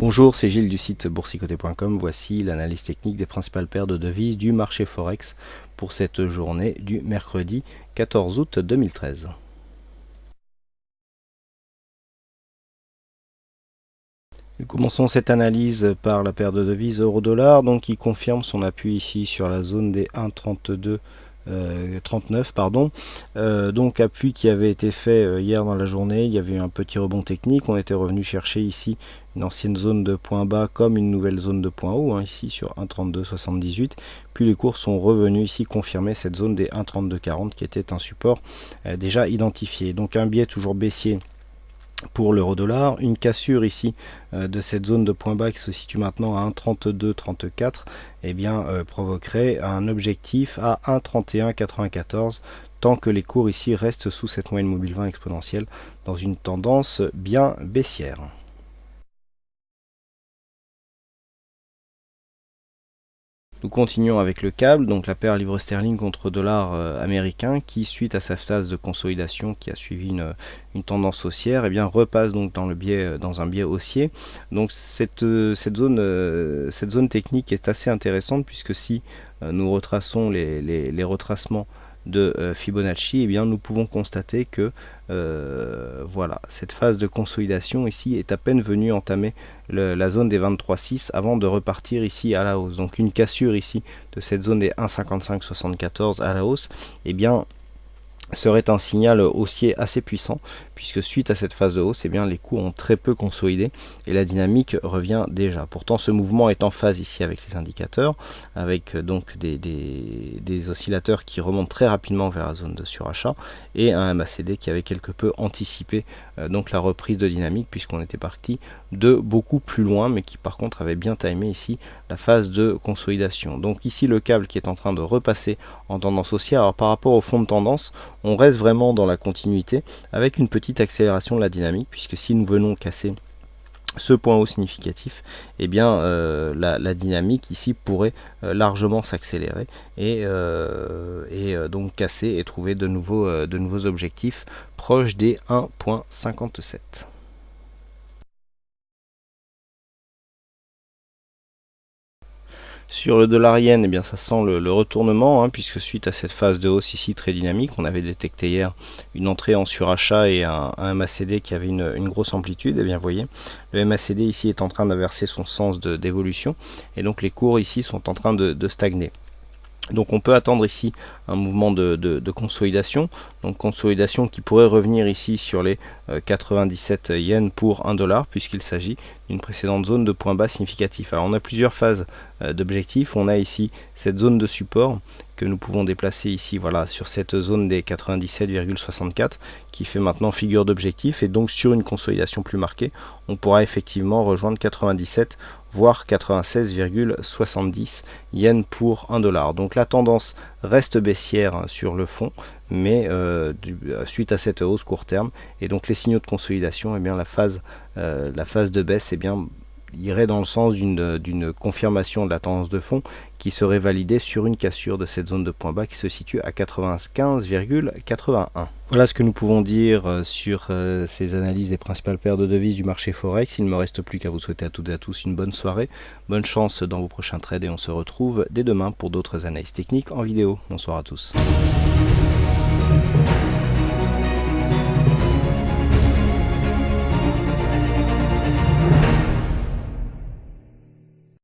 Bonjour, c'est Gilles du site boursicoté.com. Voici l'analyse technique des principales paires de devises du marché Forex pour cette journée du mercredi 14 août 2013. Nous commençons cette analyse par la paire de devises euro-dollar, donc qui confirme son appui ici sur la zone des 1,32. 39 pardon, donc appui qui avait été fait hier dans la journée. Il y avait eu un petit rebond technique, on était revenu chercher ici une ancienne zone de point bas comme une nouvelle zone de point haut, ici sur 1,3278, puis les cours sont revenus ici confirmer cette zone des 1,3240 qui était un support déjà identifié. Donc un biais toujours baissier pour l'euro-dollar, une cassure ici de cette zone de point bas qui se situe maintenant à 1,3234, provoquerait un objectif à 1,3194 tant que les cours ici restent sous cette moyenne mobile 20 exponentielle dans une tendance bien baissière. Nous continuons avec le câble, donc la paire livre sterling contre dollar américain qui, suite à sa phase de consolidation qui a suivi une tendance haussière, repasse donc dans un biais haussier. Donc cette zone technique est assez intéressante puisque si nous retraçons les retracements de Fibonacci, nous pouvons constater que voilà, cette phase de consolidation ici est à peine venue entamer la zone des 23,6 avant de repartir ici à la hausse. Donc une cassure ici de cette zone des 1,5574 à la hausse, serait un signal haussier assez puissant puisque suite à cette phase de hausse, les cours ont très peu consolidé et la dynamique revient déjà. Pourtant ce mouvement est en phase ici avec les indicateurs, avec donc des oscillateurs qui remontent très rapidement vers la zone de surachat et un MACD qui avait quelque peu anticipé donc la reprise de dynamique puisqu'on était parti de beaucoup plus loin, mais qui par contre avait bien timé ici la phase de consolidation. Donc ici le câble qui est en train de repasser en tendance haussière. Alors par rapport au fond de tendance, on reste vraiment dans la continuité avec une petite accélération de la dynamique puisque si nous venons casser ce point haut significatif, la dynamique ici pourrait largement s'accélérer et donc casser et trouver de nouveaux objectifs proches des 1,57. Sur le dollar yen, ça sent le retournement, puisque suite à cette phase de hausse ici très dynamique, on avait détecté hier une entrée en surachat et un MACD qui avait une grosse amplitude. Vous voyez, le MACD ici est en train d'inverser son sens d'évolution, et donc les cours ici sont en train de stagner. Donc on peut attendre ici un mouvement de consolidation, donc consolidation qui pourrait revenir ici sur les 97 yens pour 1 dollar puisqu'il s'agit d'une précédente zone de point bas significatif. Alors on a plusieurs phases d'objectifs, on a ici cette zone de support que nous pouvons déplacer ici, voilà, sur cette zone des 97,64 qui fait maintenant figure d'objectif, et donc sur une consolidation plus marquée, on pourra effectivement rejoindre 97 voire 96,70 yens pour 1 dollar. Donc la tendance reste baissière sur le fond, mais suite à cette hausse court terme et donc les signaux de consolidation, la phase de baisse irait dans le sens d'une confirmation de la tendance de fond qui serait validée sur une cassure de cette zone de point bas qui se situe à 95,81. Voilà ce que nous pouvons dire sur ces analyses des principales paires de devises du marché Forex. Il ne me reste plus qu'à vous souhaiter à toutes et à tous une bonne soirée, bonne chance dans vos prochains trades et on se retrouve dès demain pour d'autres analyses techniques en vidéo. Bonsoir à tous.